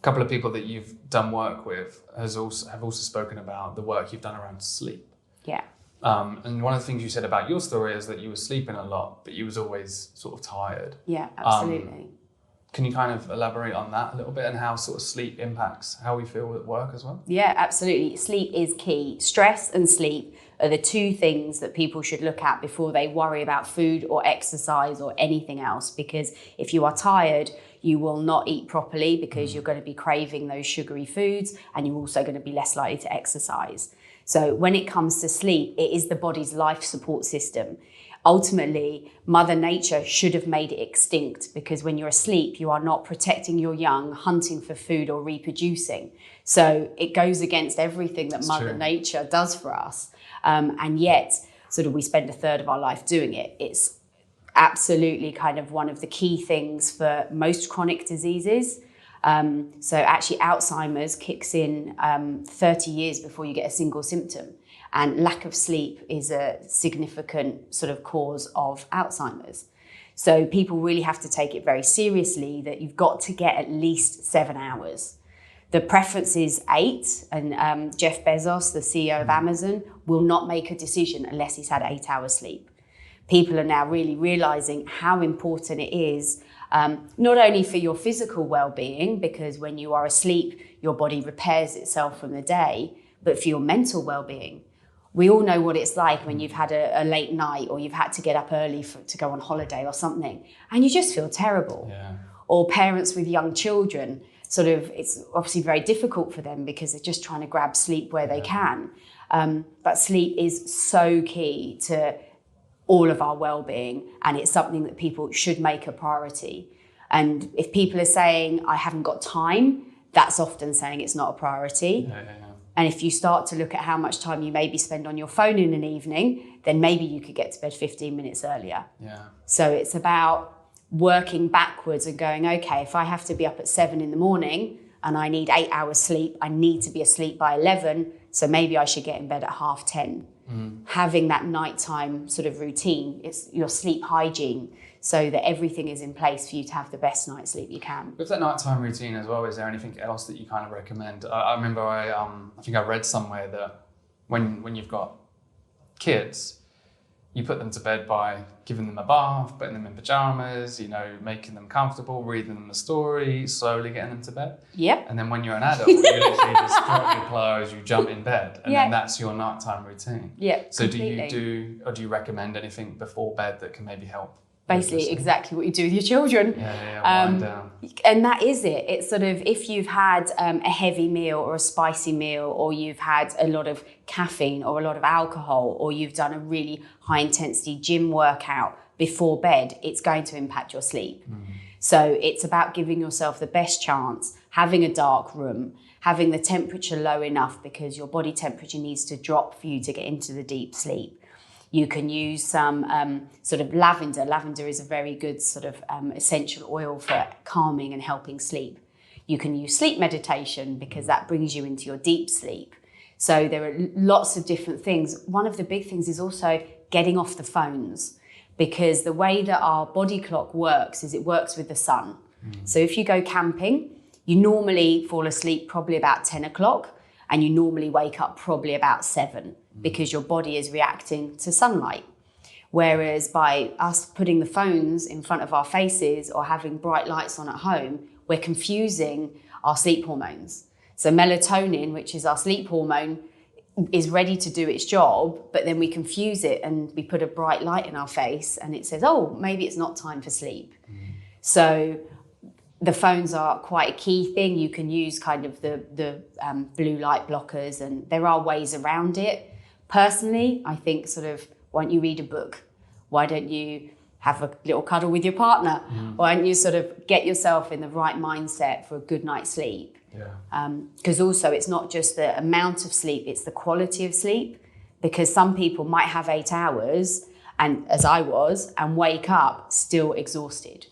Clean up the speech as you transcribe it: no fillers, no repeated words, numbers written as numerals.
couple of people that you've done work with have also spoken about the work you've done around sleep. Yeah. And one of the things you said about your story is that you were sleeping a lot, but you was always sort of tired. Yeah, absolutely. Can you kind of elaborate on that a little bit and how sort of sleep impacts how we feel at work as well? Yeah, absolutely. Sleep is key. Stress and sleep are the two things that people should look at before they worry about food or exercise or anything else. Because if you are tired, you will not eat properly because you're going to be craving those sugary foods, and you're also going to be less likely to exercise. So when it comes to sleep, it is the body's life support system. Ultimately, Mother Nature should have made it extinct, because when you're asleep, you are not protecting your young, hunting for food or reproducing. So it goes against everything that Mother Nature does for us. And yet, sort of, we spend a third of our life doing it. It's absolutely kind of one of the key things for most chronic diseases. So actually Alzheimer's kicks in 30 years before you get a single symptom. And lack of sleep is a significant sort of cause of Alzheimer's. So people really have to take it very seriously that you've got to get at least 7 hours. The preference is 8, and Jeff Bezos, the CEO of Amazon, will not make a decision unless he's had 8 hours sleep. People are now really realizing how important it is, not only for your physical well-being, because when you are asleep, your body repairs itself from the day, but for your mental well-being. We all know what it's like when you've had a late night, or you've had to get up early to go on holiday or something, and you just feel terrible. Yeah. Or parents with young children, sort of, it's obviously very difficult for them because they're just trying to grab sleep where they can. But sleep is so key to all of our well-being, and it's something that people should make a priority. And if people are saying, I haven't got time, that's often saying it's not a priority. Yeah. And if you start to look at how much time you maybe spend on your phone in an evening, then maybe you could get to bed 15 minutes earlier. Yeah. So it's about working backwards and going, okay, if I have to be up at 7 in the morning and I need 8 hours sleep, I need to be asleep by 11. So maybe I should get in bed at 10:30. Having that nighttime sort of routine, it's your sleep hygiene, so that everything is in place for you to have the best night's sleep you can. With that nighttime routine as well, is there anything else that you kind of recommend? I remember I think I read somewhere that when you've got kids, you put them to bed by giving them a bath, putting them in pajamas, making them comfortable, reading them a story, slowly getting them to bed. Yep. And then when you're an adult, you literally just drop your clothes, you jump in bed, and then that's your nighttime routine. Yeah. So completely. do you recommend anything before bed that can maybe help? Basically exactly what you do with your children. Wind down. And that is it. It's sort of, if you've had a heavy meal or a spicy meal, or you've had a lot of caffeine or a lot of alcohol, or you've done a really high intensity gym workout before bed, it's going to impact your sleep. So it's about giving yourself the best chance, having a dark room, having the temperature low enough, because your body temperature needs to drop for you to get into the deep sleep. You can use some sort of lavender. Lavender is a very good sort of essential oil for calming and helping sleep. You can use sleep meditation, because that brings you into your deep sleep. So there are lots of different things. One of the big things is also getting off the phones, because the way that our body clock works is it works with the sun. So if you go camping, you normally fall asleep probably about 10 o'clock, and you normally wake up probably about 7, because your body is reacting to sunlight. Whereas by us putting the phones in front of our faces or having bright lights on at home, we're confusing our sleep hormones. So melatonin, which is our sleep hormone, is ready to do its job, but then we confuse it and we put a bright light in our face and it says, oh, maybe it's not time for sleep. So the phones are quite a key thing. You can use kind of the blue light blockers, and there are ways around it. Personally, I think sort of, why don't you read a book? Why don't you have a little cuddle with your partner? Why don't you sort of get yourself in the right mindset for a good night's sleep? Because also it's not just the amount of sleep, it's the quality of sleep. Because some people might have 8 hours, and as I was, and wake up still exhausted.